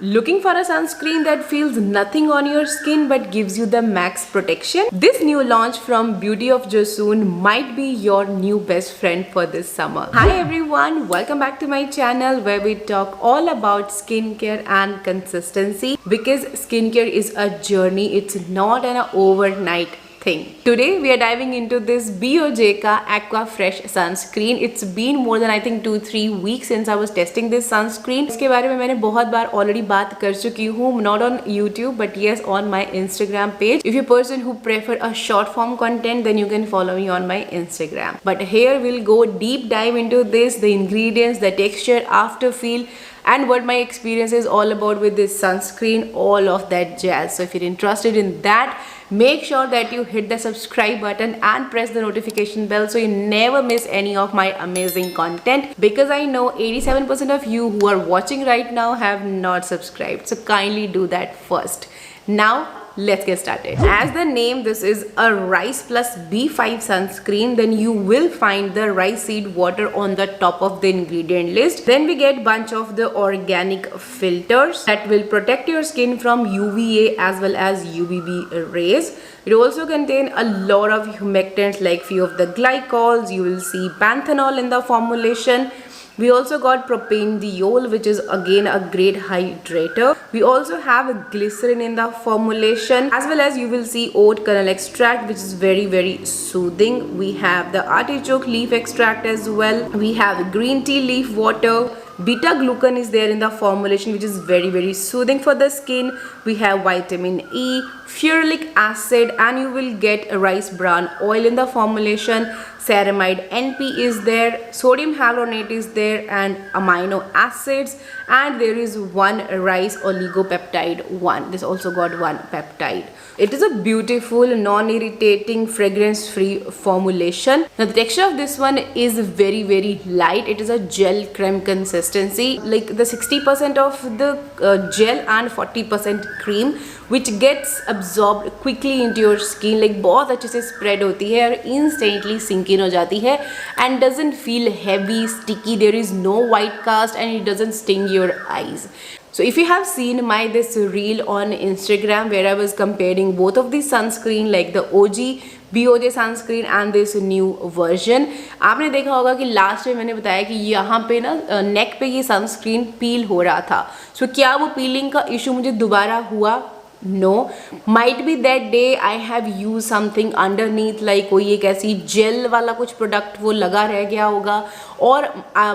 Looking for a sunscreen that feels nothing on your skin but gives you the max protection? This new launch from Beauty of Joseon might be your new best friend for this summer. Hi everyone, welcome back to my channel where we talk all about skincare and consistency, because skincare is a journey, it's not an overnight thing. Today we are diving into this BOJ ka Aqua Fresh sunscreen. It's been more than I think 2-3 weeks since I was testing this sunscreen. इसके बारे में मैंने बहुत बार already बात कर चुकी हूँ, not on YouTube but yes on my Instagram page. If you're a person who prefer a short form content, then you can follow me on my Instagram. But here we'll go deep dive into this, the ingredients, the texture, after feel, and what my experience is all about with this sunscreen, all of that jazz. So if you're interested in that, make sure that you hit the subscribe button and press the notification bell so you never miss any of my amazing content, because I know 87% of you who are watching right now have not subscribed, so kindly do that first. Now let's get started. As the name, this is a rice plus B5 sunscreen. Then you will find the rice seed water on the top of the ingredient list. Then we get bunch of the organic filters that will protect your skin from UVA as well as UVB rays. It also contains a lot of humectants like few of the glycols. You will see panthenol in the formulation. We also got propanediol, which is again a great hydrator. We also have glycerin in the formulation, as well as you will see oat kernel extract, which is very soothing. We have the artichoke leaf extract as well. We have green tea leaf water. Beta glucan is there in the formulation, which is very soothing for the skin. We have vitamin E, ferulic acid, and you will get a rice bran oil in the formulation. Ceramide NP is there, sodium hyaluronate is there, and amino acids, and there is one rice oligopeptide 1. This also got one peptide. It is a beautiful, non-irritating, fragrance-free formulation. Now the texture of this one is very light. It is a gel creme consistency, like the 60% of the gel and 40% cream, which gets absorbed quickly into your skin. Like बहुत अच्छे से spread होती है और instantly sink in हो जाती है and doesn't feel heavy, sticky. There is no white cast and it doesn't sting your eyes. So if you have seen my this reel on Instagram where I was comparing both of these sunscreen, like the OG BOJ sunscreen and this new version, आपने देखा होगा कि last में मैंने बताया कि यहाँ पे ना नेक पे ये सनस्क्रीन पील हो रहा था. सो क्या वो पीलिंग का इशू मुझे दोबारा हुआ? No, might be that day I have used something underneath, like कोई एक ऐसी जेल वाला कुछ प्रोडक्ट वो लगा रह गया होगा, और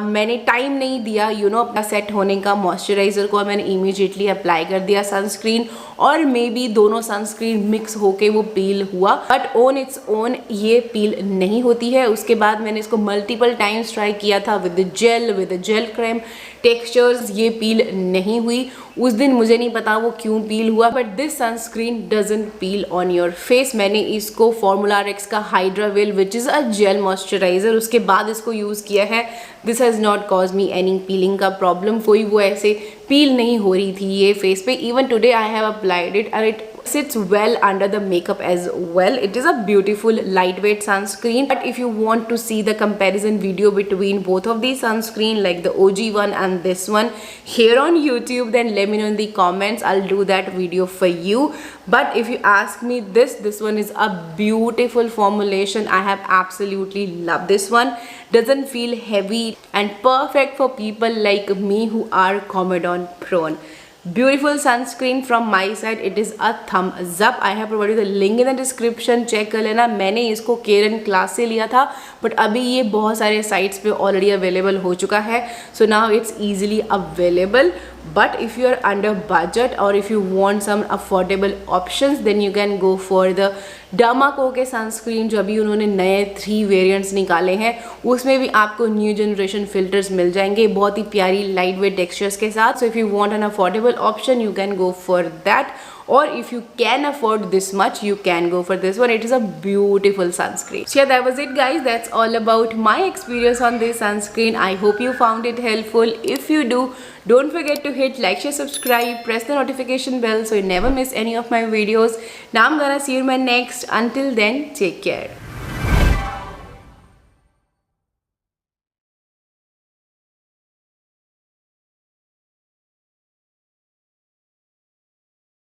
मैंने टाइम नहीं दिया अपना सेट होने का मॉइस्चराइज़र को, और मैंने इमीडिएटली अप्लाई कर दिया सनस्क्रीन, और मे बी दोनों सनस्क्रीन मिक्स होके वो पील हुआ. बट ऑन इट्स ओन ये पील नहीं होती है. उसके बाद मैंने इसको मल्टीपल टाइम्स ट्राई किया था with the gel cream textures, ये पील नहीं हुई. उस दिन मुझे नहीं पता वो क्यों पील हुआ, but this sunscreen doesn't peel on your face. मैंने इसको फॉर्मूला RX का Hydrawell, which is a gel moisturiser, उसके बाद इसको यूज़ किया है. This has not cause me any peeling का प्रॉब्लम. कोई वो ऐसे पील नहीं हो रही थी ये फेस पे. Even today I have applied it and it sits well under the makeup as well. It is a beautiful lightweight sunscreen. But if you want to see the comparison video between both of these sunscreen, like the OG one and this one, here on YouTube, then let me know in the comments. I'll do that video for you. But if you ask me, this one is a beautiful formulation. I have absolutely loved this one. Doesn't feel heavy and perfect for people like me who are Comedone prone. Beautiful sunscreen from my side. It is a thumbs up. I have provided the link in the description. Check कर लेना. मैंने इसको केरन class से लिया था, but अभी ये बहुत सारे साइट्स पे ऑलरेडी अवेलेबल हो चुका है. So now it's easily available. But if you are under budget or if you want some affordable options, then you can go for the Derma-Co के सनस्क्रीन, जो अभी उन्होंने नए 3 वेरिएंट्स निकाले हैं. उसमें भी आपको न्यू जनरेशन फिल्टर्स मिल जाएंगे बहुत ही प्यारी लाइट वेट टेक्सचर्स के साथ. So if you want an affordable option, you can go for that. Or if you can afford this much, you can go for this one. It is a beautiful sunscreen. So yeah, that was it guys. That's all about my experience on this sunscreen. I hope you found it helpful. If you do, don't forget to hit like, share, subscribe, press the notification bell so you never miss any of my videos. Now I'm gonna see you in my next. Until then, take care.